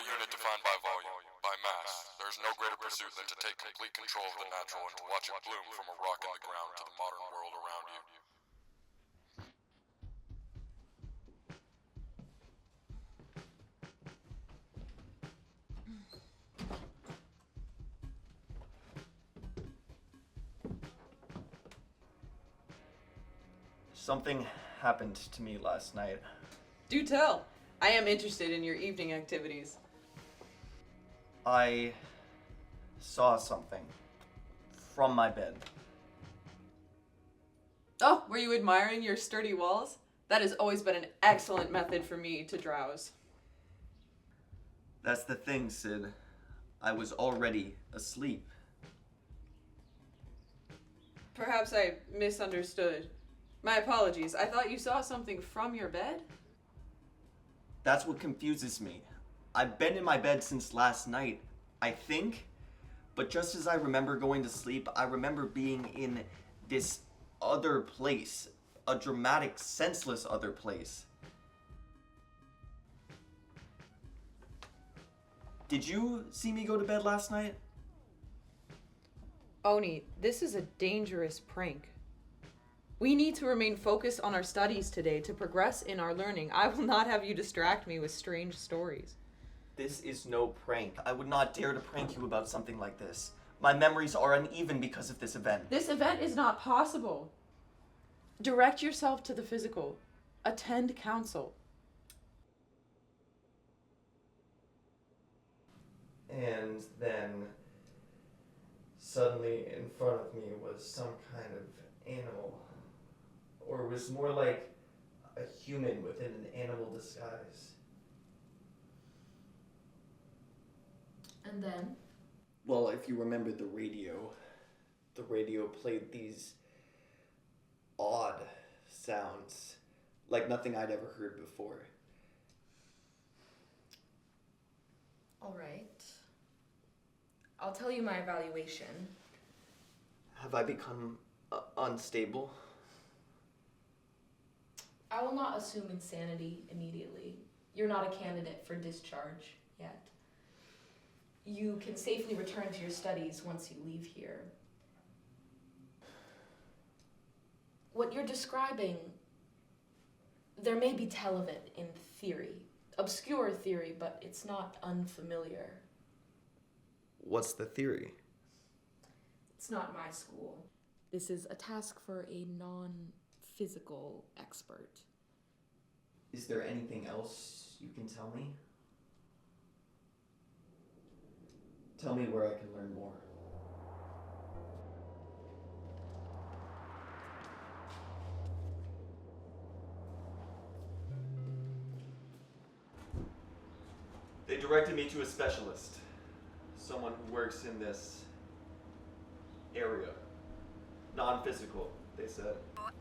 a unit defined by volume, by mass. There is no greater pursuit than to take complete control of the natural and to watch it bloom from a rock in the ground to the modern world around you. Something happened to me last night. Do tell. I am interested in your evening activities. I saw something from my bed. Oh, were you admiring your sturdy walls? That has always been an excellent method for me to drowse. That's the thing, Sid. I was already asleep. Perhaps I misunderstood. My apologies. I thought you saw something from your bed? That's what confuses me. I've been in my bed since last night, I think. But just as I remember going to sleep, I remember being in this other place. A dramatic, senseless other place. Did you see me go to bed last night? Oni, this is a dangerous prank. We need to remain focused on our studies today to progress in our learning. I will not have you distract me with strange stories. This is no prank. I would not dare to prank you about something like this. My memories are uneven because of this event. This event is not possible. Direct yourself to the physical. Attend council. And then suddenly in front of me was some kind of animal. Or it was more like a human within an animal disguise. And then? Well, if you remember the radio played these odd sounds, like nothing I'd ever heard before. All right. I'll tell you my evaluation. Have I become unstable? I will not assume insanity immediately. You're not a candidate for discharge yet. You can safely return to your studies once you leave here. What you're describing, there may be tell of it in theory. Obscure theory, but it's not unfamiliar. What's the theory? It's not my school. This is a task for a non-physical expert. Is there anything else you can tell me? Tell me where I can learn more. They directed me to a specialist. Someone who works in this area. Non-physical, they said.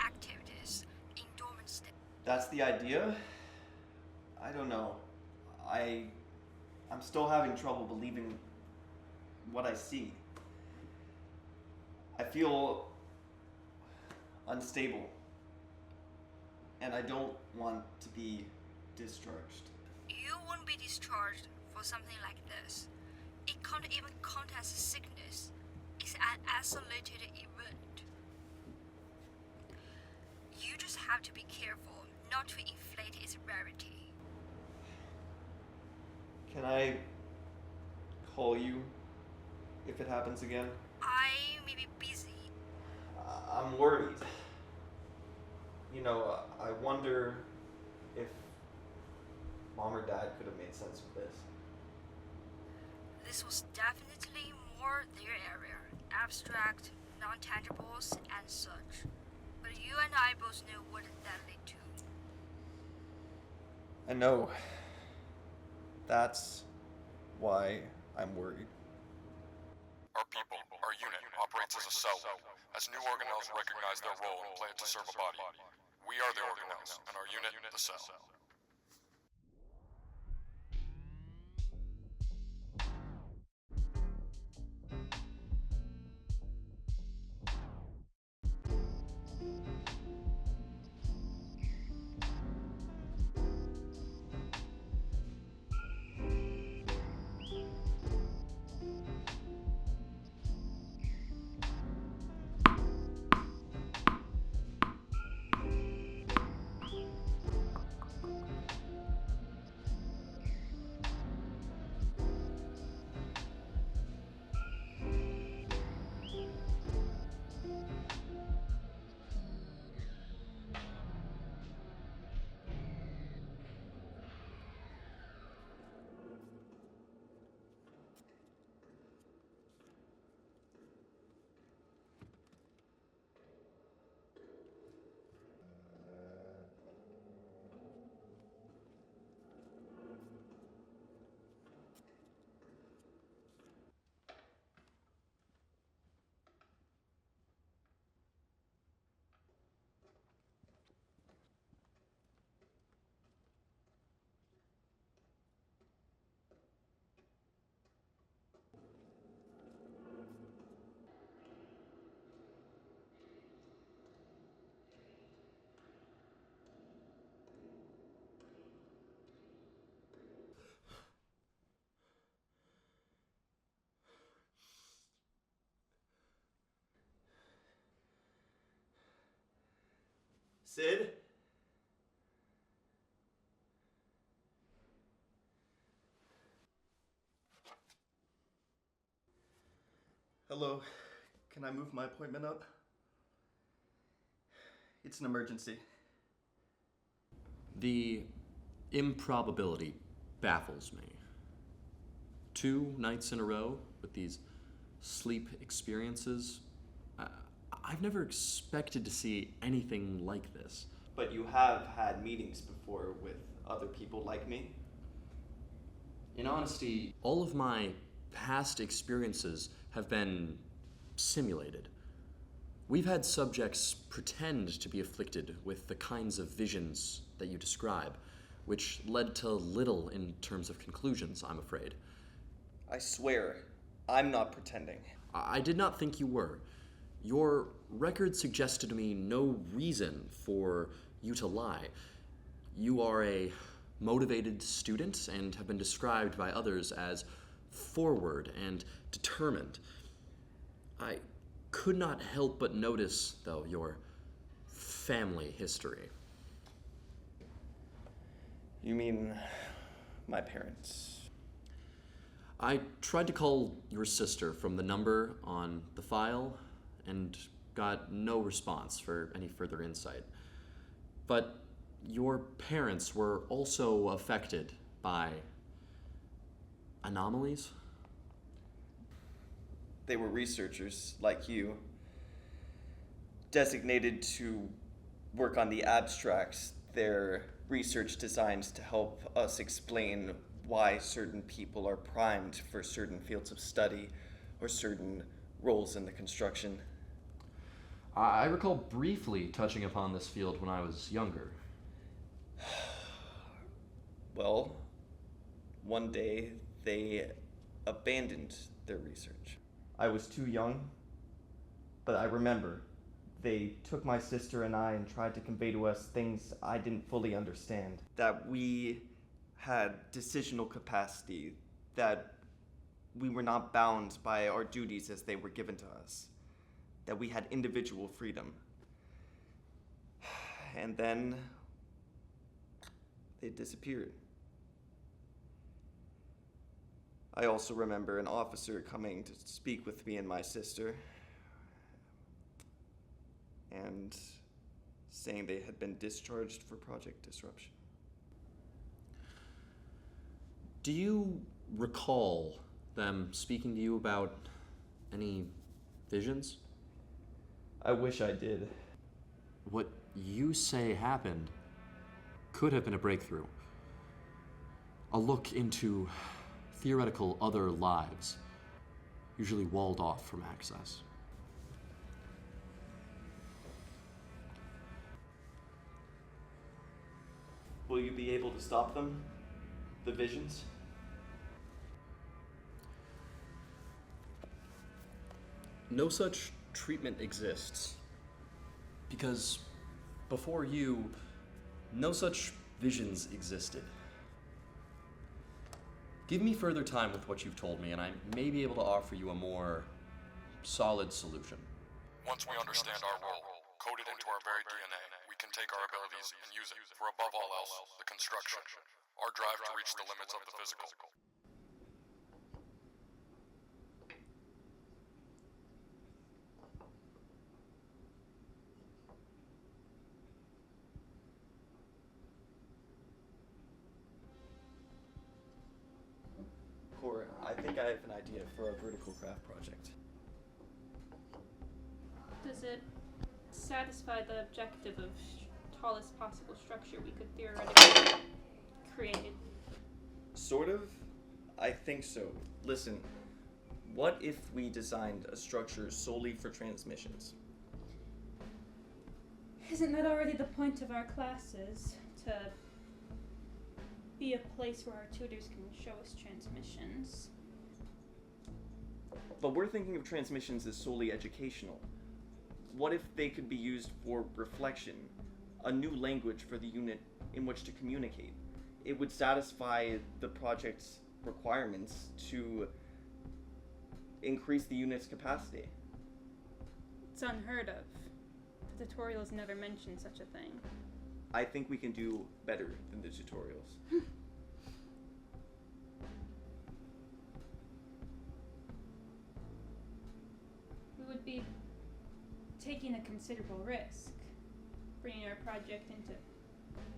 Activities in dormant state. That's the idea? I don't know. I'm still having trouble believing what I see. I feel unstable. And I don't want to be discharged. You won't be discharged for something like this. It can't even count as sickness. It's an isolated event. You just have to be careful not to inflate its rarity. Can I call you if it happens again? I may be busy. I'm worried. You know, I wonder if Mom or Dad could have made sense of this. This was definitely more their area. Abstract, non-tangibles, and such. But you and I both know what that led to. I know. That's why I'm worried. Our people, our unit, operates as a cell. As new organelles recognize their role and play it to serve a body. We are the organelles, and our unit, the cell. Sid? Hello. Can I move my appointment up? It's an emergency. The improbability baffles me. 2 nights in a row with these sleep experiences. I've never expected to see anything like this. But you have had meetings before with other people like me? In honesty, all of my past experiences have been simulated. We've had subjects pretend to be afflicted with the kinds of visions that you describe, which led to little in terms of conclusions, I'm afraid. I swear, I'm not pretending. I did not think you were. Your record suggested to me no reason for you to lie. You are a motivated student and have been described by others as forward and determined. I could not help but notice, though, your family history. You mean my parents? I tried to call your sister from the number on the file and got no response for any further insight. But your parents were also affected by anomalies? They were researchers, like you, designated to work on the abstracts, their research designed to help us explain why certain people are primed for certain fields of study or certain roles in the construction. I recall briefly touching upon this field when I was younger. Well, one day they abandoned their research. I was too young, but I remember they took my sister and I and tried to convey to us things I didn't fully understand. That we had decisional capacity, that we were not bound by our duties as they were given to us, that we had individual freedom. And then they disappeared. I also remember an officer coming to speak with me and my sister and saying they had been discharged for project disruption. Do you recall them speaking to you about any visions? I wish I did. What you say happened could have been a breakthrough. A look into theoretical other lives, usually walled off from access. Will you be able to stop them? The visions? No such treatment exists. Because before you, no such visions existed. Give me further time with what you've told me, and I may be able to offer you a more solid solution. Once we understand our role, coded into our very DNA, we can take our abilities and use it for, above all else, the construction. Our drive to reach the limits of the physical. Core, I think I have an idea for a vertical craft project. Does it satisfy the objective of tallest possible structure we could theoretically create? Sort of? I think so. Listen, what if we designed a structure solely for transmissions? Isn't that already the point of our classes? To be a place where our tutors can show us transmissions. But we're thinking of transmissions as solely educational. What if they could be used for reflection, a new language for the unit in which to communicate? It would satisfy the project's requirements to increase the unit's capacity. It's unheard of. tutorials never mention such a thing. I think we can do better than the tutorials. We would be taking a considerable risk, bringing our project into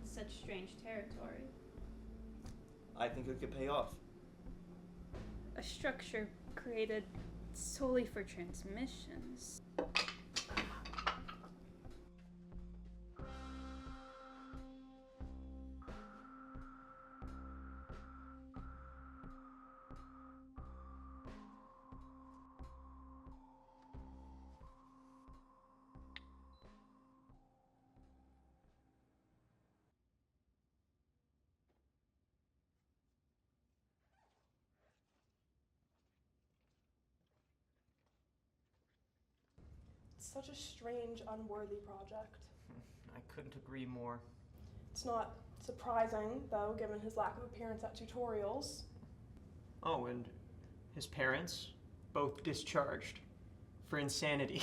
such strange territory. I think it could pay off. A structure created solely for transmissions. It's such a strange, unworthy project. I couldn't agree more. It's not surprising, though, given his lack of appearance at tutorials. Oh, and his parents, both discharged for insanity.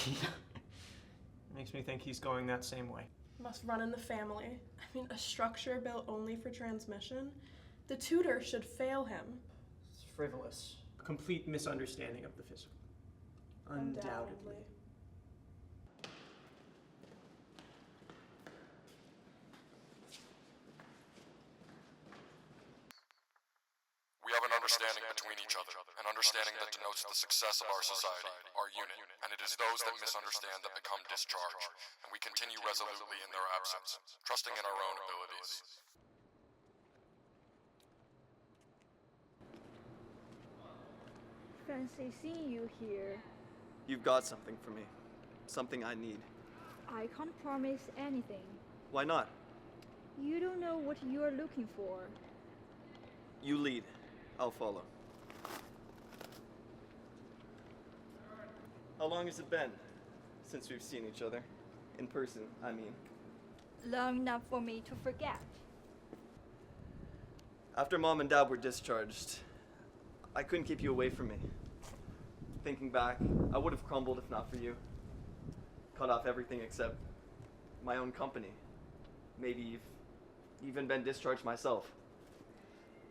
Makes me think he's going that same way. Must run in the family. I mean, a structure built only for transmission? The tutor should fail him. It's frivolous. A complete misunderstanding of the physical. Undoubtedly. We have an understanding between each other, an understanding that denotes the success of our society, our unit, and it is those that misunderstand that become discharged, and we continue resolutely in their absence, trusting in our own abilities. Fancy seeing you here. You've got something for me. Something I need. I can't promise anything. Why not? You don't know what you are looking for. You lead. I'll follow. How long has it been since we've seen each other? In person, I mean. Long enough for me to forget. After Mom and Dad were discharged, I couldn't keep you away from me. Thinking back, I would have crumbled if not for you. Cut off everything except my own company. Maybe even been discharged myself.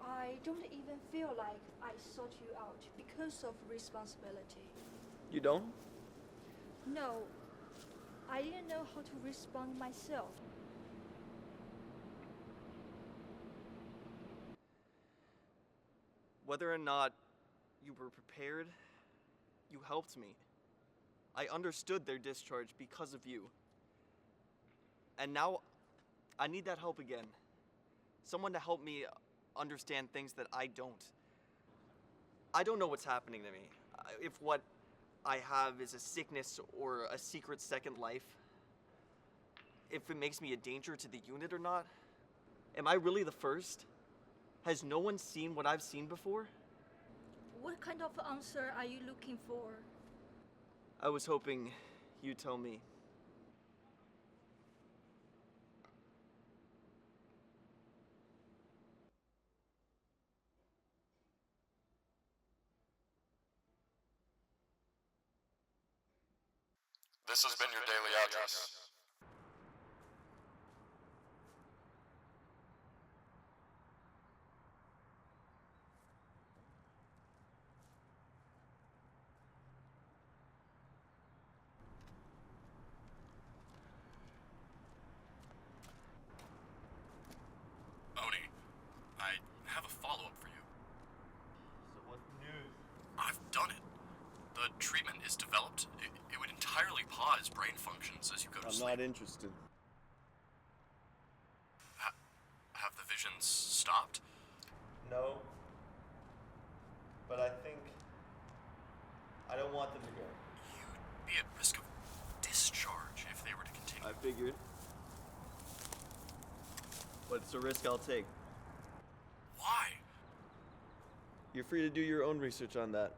I don't even feel like I sought you out because of responsibility. You don't? No, I didn't know how to respond myself. Whether or not you were prepared, you helped me. I understood their discharge because of you. And now I need that help again. Someone to help me understand things that I don't. I don't know what's happening to me. If what I have is a sickness or a secret second life. If it makes me a danger to the unit or not. Am I really the first? Has no one seen what I've seen before? What kind of answer are you looking for? I was hoping you'd tell me. This has been your daily address. Oni, I have a follow-up for you. So what news? I've done it. The treatment is developed. It would entirely pause brain functions as you go to I'm sleep. not interested. Have the visions stopped? No. But I think I don't want them to go. You'd be at risk of discharge if they were to continue. I figured. But it's a risk I'll take. Why? You're free to do your own research on that.